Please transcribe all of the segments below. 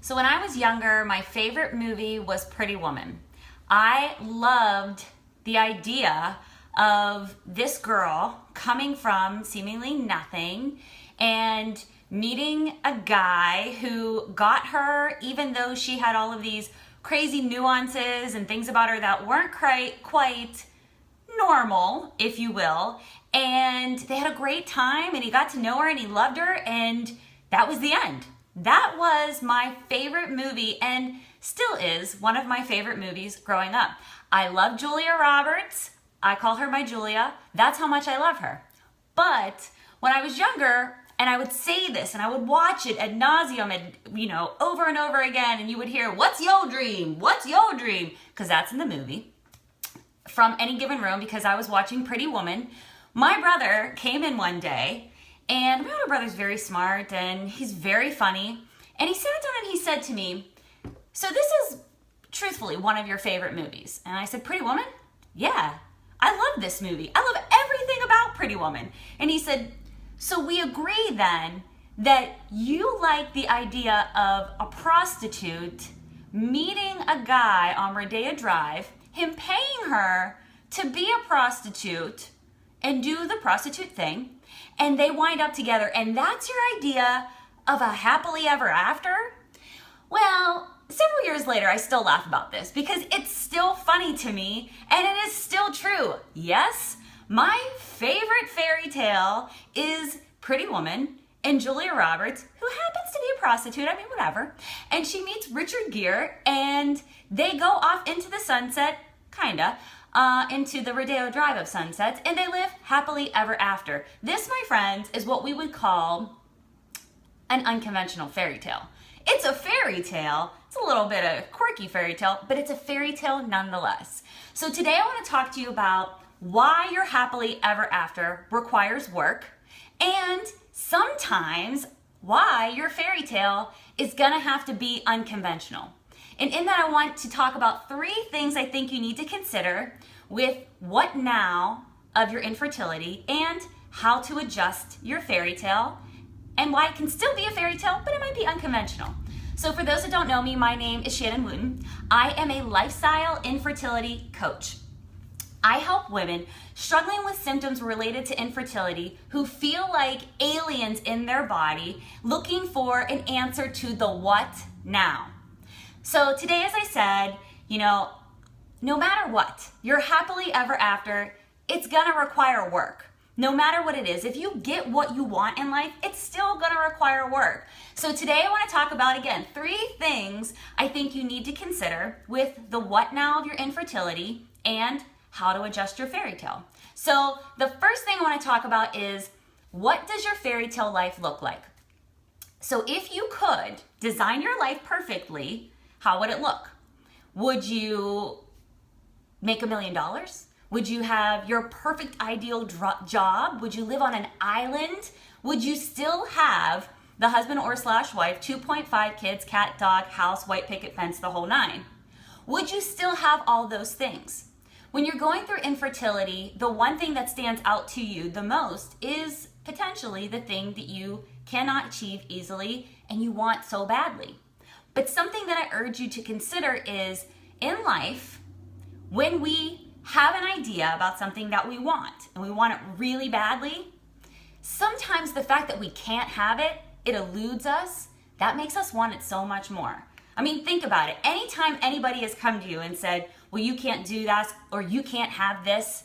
So when I was younger, my favorite movie was Pretty Woman. I loved the idea of this girl coming from seemingly nothing and meeting a guy who got her, even though she had all of these crazy nuances and things about her that weren't quite normal, if you will. And they had a great time and he got to know her and he loved her, and that was the end. That was my favorite movie and still is one of my favorite movies growing up. I love Julia Roberts. I call her my Julia. That's how much I love her. But when I was younger, and I would say this and I would watch it ad nauseum, and over and over again, and you would hear, "What's your dream? What's your dream?" Because that's in the movie. From Any Given Room, because I was watching Pretty Woman. My brother came in one day, and my older brother's very smart and he's very funny. And he sat down and he said to me, "So this is truthfully one of your favorite movies?" And I said, "Pretty Woman? Yeah, I love this movie. I love everything about Pretty Woman." And he said, "So we agree then that you like the idea of a prostitute meeting a guy on Rodeo Drive, him paying her to be a prostitute and do the prostitute thing, and they wind up together, and that's your idea of a happily ever after?" Well, several years later, I still laugh about this because it's still funny to me and it is still true. Yes, my favorite fairy tale is Pretty Woman and Julia Roberts, who happens to be a prostitute, I mean, whatever. And she meets Richard Gere and they go off into the sunset, into the Rodeo Drive of sunsets, and they live happily ever after. This, my friends, is what we would call an unconventional fairy tale. It's a fairy tale. It's a little bit of a quirky fairy tale, but it's a fairy tale nonetheless. So today I want to talk to you about why your happily ever after requires work, and sometimes why your fairy tale is going to have to be unconventional. And in that, I want to talk about 3 things I think you need to consider with what now of your infertility and how to adjust your fairy tale and why it can still be a fairy tale, but it might be unconventional. So for those that don't know me, my name is Shannon Wooten. I am a lifestyle infertility coach. I help women struggling with symptoms related to infertility who feel like aliens in their body, looking for an answer to the what now. So today, as I said, no matter what, your happily ever after, it's gonna require work. No matter what it is, if you get what you want in life, it's still gonna require work. So today I wanna talk about, again, 3 things I think you need to consider with the what now of your infertility and how to adjust your fairy tale. So the first thing I wanna talk about is, what does your fairy tale life look like? So if you could design your life perfectly, how would it look? Would you make $1 million? Would you have your perfect ideal job? Would you live on an island? Would you still have the husband or slash wife, 2.5 kids, cat, dog, house, white picket fence, the whole 9? Would you still have all those things? When you're going through infertility, the one thing that stands out to you the most is potentially the thing that you cannot achieve easily and you want so badly. But something that I urge you to consider is, in life, when we have an idea about something that we want and we want it really badly, sometimes the fact that we can't have it, it eludes us, that makes us want it so much more. I mean, think about it. Anytime anybody has come to you and said, "Well, you can't do that," or "You can't have this,"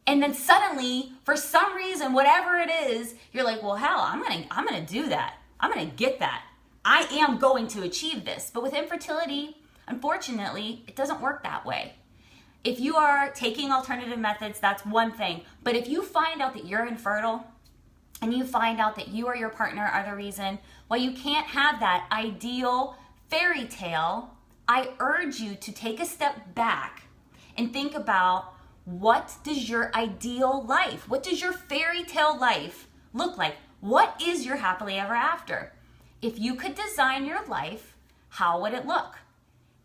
and then suddenly, for some reason, whatever it is, you're like, "Well, hell, I'm gonna do that. I'm gonna get that. I am going to achieve this." But with infertility, unfortunately, it doesn't work that way. If you are taking alternative methods, that's one thing. But if you find out that you're infertile and you find out that you or your partner are the reason why you can't have that ideal fairy tale, I urge you to take a step back and think about, what does your ideal life, what does your fairy tale life look like? What is your happily ever after? If you could design your life, how would it look?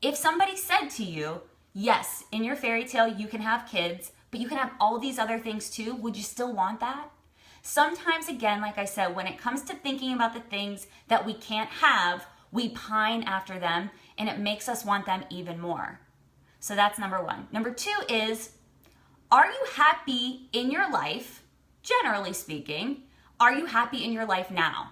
If somebody said to you, "Yes, in your fairy tale you can have kids, but you can have all these other things too," would you still want that? Sometimes, again, like I said, when it comes to thinking about the things that we can't have, we pine after them, and it makes us want them even more. So that's number one. Number two is, are you happy in your life? Generally speaking, are you happy in your life now?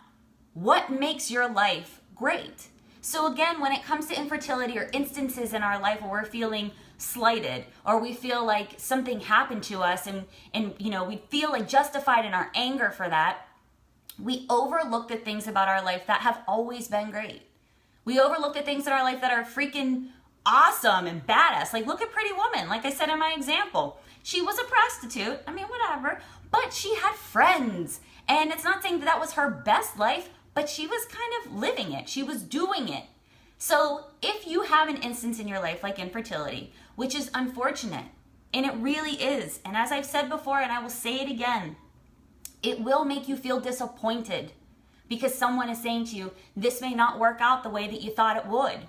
What makes your life great? So again, when it comes to infertility or instances in our life where we're feeling slighted or we feel like something happened to us and we feel like justified in our anger for that, we overlook the things about our life that have always been great. We overlook the things in our life that are freaking awesome and badass. Like, look at Pretty Woman. Like I said in my example, she was a prostitute. I mean, whatever. But she had friends. And it's not saying that was her best life, but she was kind of living it. She was doing it. So if you have an instance in your life like infertility, which is unfortunate, and it really is, and as I've said before, and I will say it again, it will make you feel disappointed because someone is saying to you, this may not work out the way that you thought it would.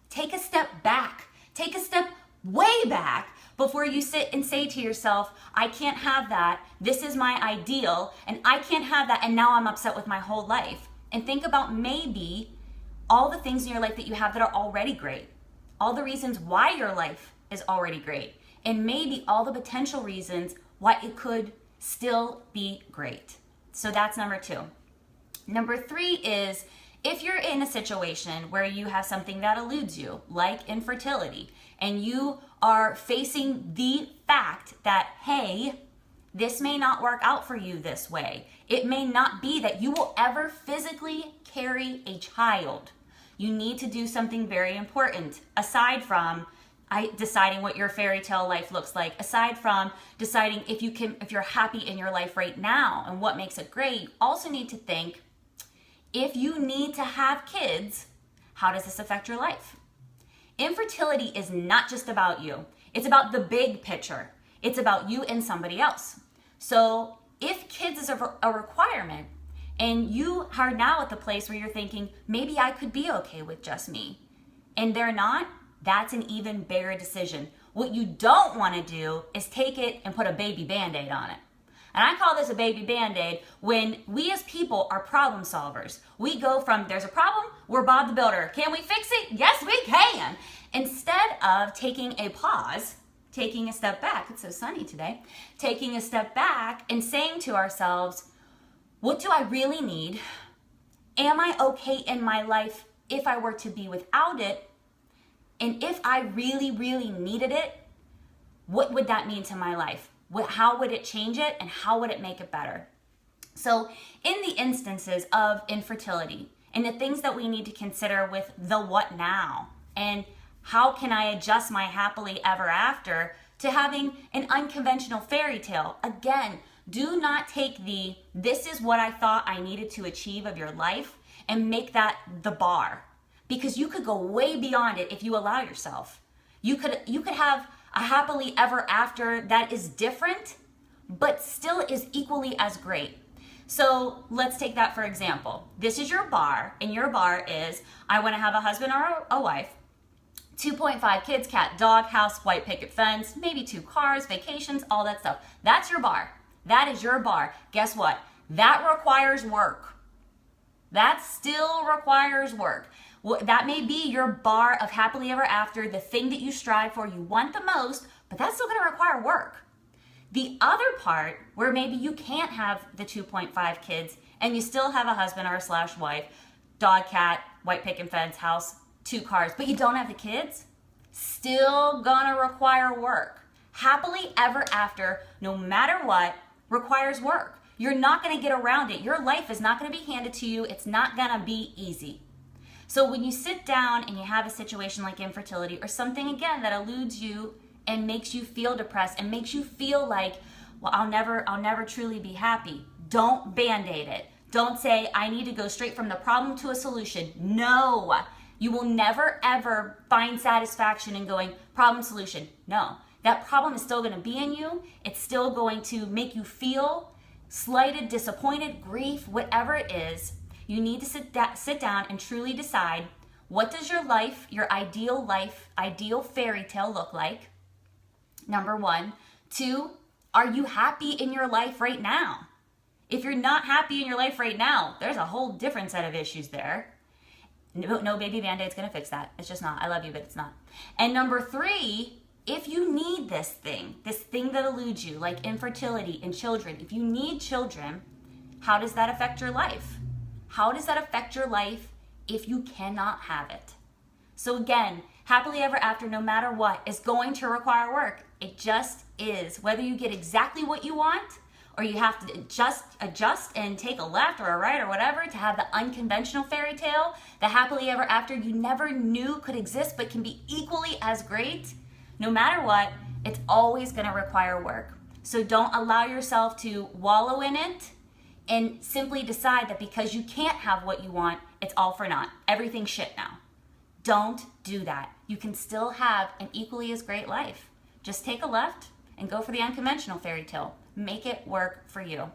Take a step back. Take a step way back before you sit and say to yourself, I can't have that. This is my ideal, and I can't have that, and now I'm upset with my whole life. And think about maybe all the things in your life that you have that are already great. All the reasons why your life is already great. And maybe all the potential reasons why it could still be great. So that's number two. Number three is, if you're in a situation where you have something that eludes you, like infertility, and you are facing the fact that, hey, this may not work out for you this way. It may not be that you will ever physically carry a child. You need to do something very important, aside from deciding what your fairy tale life looks like, aside from deciding if you're happy in your life right now and what makes it great. You also need to think, if you need to have kids, how does this affect your life? Infertility is not just about you. It's about the big picture. It's about you and somebody else. So if kids is a requirement, and you are now at the place where you're thinking, maybe I could be okay with just me, and they're not, that's an even bigger decision. What you don't want to do is take it and put a baby Band-Aid on it. And I call this a baby Band-Aid when we as people are problem solvers. We go from, there's a problem, we're Bob the Builder. Can we fix it? Yes, we can. Instead of taking a pause, taking a step back, it's so sunny today, taking a step back and saying to ourselves, what do I really need? Am I okay in my life if I were to be without it? And if I really, really needed it, what would that mean to my life? How would it change it, and how would it make it better? So in the instances of infertility and the things that we need to consider with the what now, and how can I adjust my happily ever after to having an unconventional fairy tale? Again, do not take this is what I thought I needed to achieve of your life and make that the bar, because you could go way beyond it if you allow yourself. You could have a happily ever after that is different, but still is equally as great. So let's take that for example. This is your bar, and your bar is, I want to have a husband or a wife, 2.5 kids, cat, dog, house, white picket fence, maybe 2 cars, vacations, all that stuff. That's your bar. That is your bar. Guess what? That requires work. That still requires work. That may be your bar of happily ever after, the thing that you strive for, you want the most, but that's still going to require work. The other part, where maybe you can't have the 2.5 kids and you still have a husband or a slash wife, dog, cat, white picket fence, house, 2 cars, but you don't have the kids, still gonna require work. Happily ever after, no matter what, requires work. You're not gonna get around it. Your life is not gonna be handed to you. It's not gonna be easy. So when you sit down and you have a situation like infertility or something, again, that eludes you and makes you feel depressed and makes you feel like, well, I'll never truly be happy. Don't Band-Aid it. Don't say, I need to go straight from the problem to a solution. No, you will never ever find satisfaction in going problem, solution. No, that problem is still gonna be in you. It's still going to make you feel slighted, disappointed, grief, whatever it is. You need to sit down and truly decide, what does your life, your ideal fairy tale look like? Number 1. 2, are you happy in your life right now? If you're not happy in your life right now, there's a whole different set of issues there. No baby Band-Aid's gonna fix that. It's just not. I love you, but it's not. And number 3, if you need this thing that eludes you, like infertility in children, if you need children, how does that affect your life? How does that affect your life if you cannot have it? So again, happily ever after, no matter what, is going to require work. It just is. Whether you get exactly what you want, or you have to adjust and take a left or a right or whatever to have the unconventional fairy tale, the happily ever after you never knew could exist but can be equally as great, no matter what, it's always gonna require work. So don't allow yourself to wallow in it and simply decide that because you can't have what you want, it's all for naught. Everything's shit now. Don't do that. You can still have an equally as great life. Just take a left and go for the unconventional fairy tale. Make it work for you. All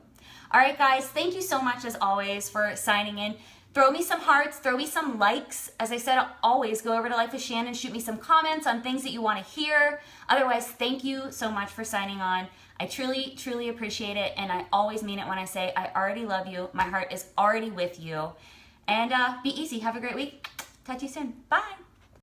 right, guys, thank you so much as always for signing in. Throw me some hearts, throw me some likes. As I said, always go over to Life with Shannon, shoot me some comments on things that you want to hear. Otherwise, thank you so much for signing on. I truly, truly appreciate it, and I always mean it when I say I already love you. My heart is already with you. And be easy. Have a great week. Talk to you soon. Bye.